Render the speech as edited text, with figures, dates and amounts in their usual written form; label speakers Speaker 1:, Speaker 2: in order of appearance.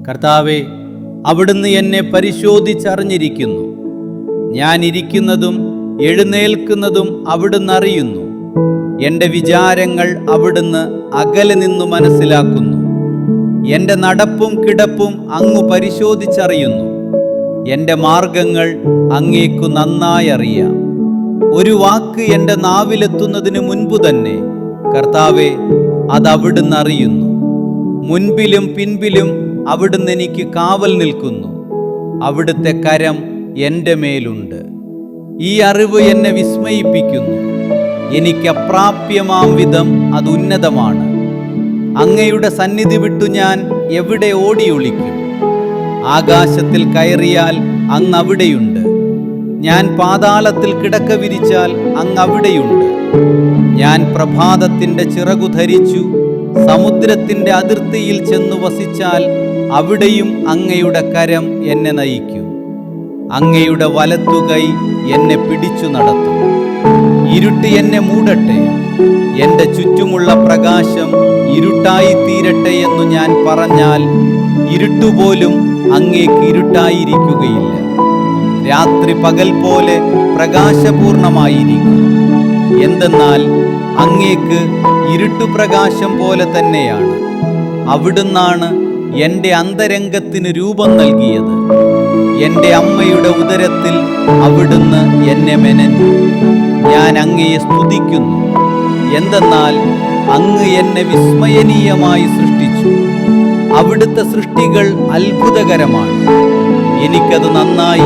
Speaker 1: കർത്താവേ, അവിടുന്ന് എന്നെ പരിശോധിച്ചറിഞ്ഞിരിക്കുന്നു. ഞാൻ ഇരിക്കുന്നതും എഴുന്നേൽക്കുന്നതും അവിടുന്ന് അറിയുന്നു. എൻ്റെ വിചാരങ്ങൾ അവിടുന്ന് അകലെ നിന്നു മനസ്സിലാക്കുന്നു. എൻ്റെ നടപ്പും കിടപ്പും അങ്ങ് പരിശോധിച്ചറിയുന്നു. എൻ്റെ മാർഗങ്ങൾ അങ്ങേക്കു നന്നായി അറിയാം. ഒരു വാക്ക് എൻ്റെ നാവിലെത്തുന്നതിന് മുൻപു തന്നെ കർത്താവേ, അത് അവിടുന്ന് അറിയുന്നു. മുൻപിലും പിൻപിലും അവിടുന്ന് എനിക്ക് കാവൽ നിൽക്കുന്നു. അവിടുത്തെ കരം എൻ്റെ മേലുണ്ട്. ഈ അറിവ് എന്നെ വിസ്മയിപ്പിക്കുന്നു. എനിക്ക് അപ്രാപ്യമാം വിധം അത് ഉന്നതമാണ്. അങ്ങയുടെ സന്നിധി വിട്ടു ഞാൻ എവിടെ ഓടിയൊളിക്കും? ആകാശത്തിൽ കയറിയാൽ അങ്ങ് അവിടെയുണ്ട്. ഞാൻ പാതാളത്തിൽ കിടക്ക വിരിച്ചാൽ അങ്ങ് അവിടെയുണ്ട്. ഞാൻ പ്രഭാതത്തിൻ്റെ ചിറകു ധരിച്ചു സമുദ്രത്തിൻ്റെ അതിർത്തിയിൽ ചെന്നു വസിച്ചാൽ അവിടെയും അങ്ങയുടെ കരം എന്നെ നയിക്കും. അങ്ങയുടെ വലത്തുകൈ എന്നെ പിടിച്ചു നടത്തും. ഇരുട്ട് എന്നെ മൂടട്ടെ, എൻ്റെ ചുറ്റുമുള്ള പ്രകാശം ഇരുട്ടായി തീരട്ടെ എന്നു ഞാൻ പറഞ്ഞാൽ ഇരുട്ടുപോലും അങ്ങേക്ക് ഇരുട്ടായിരിക്കുകയില്ല. രാത്രി പകൽ പോലെ പ്രകാശപൂർണമായിരിക്കും. എന്തെന്നാൽ അങ്ങേക്ക് ഇരുട്ടുപ്രകാശം പോലെ തന്നെയാണ്. അവിടുന്നാണ് എൻ്റെ അന്തരംഗത്തിന് രൂപം നൽകിയത്. എൻ്റെ അമ്മയുടെ ഉദരത്തിൽ അവിടുന്ന് എന്നെ മെനഞ്ഞു. ഞാൻ അങ്ങയെ സ്തുതിക്കുന്നു. എന്തെന്നാൽ അങ്ങ് എന്നെ വിസ്മയനീയമായി സൃഷ്ടിച്ചു. അവിടുത്തെ സൃഷ്ടികൾ അത്ഭുതകരമാണ്. എനിക്കത് നന്നായി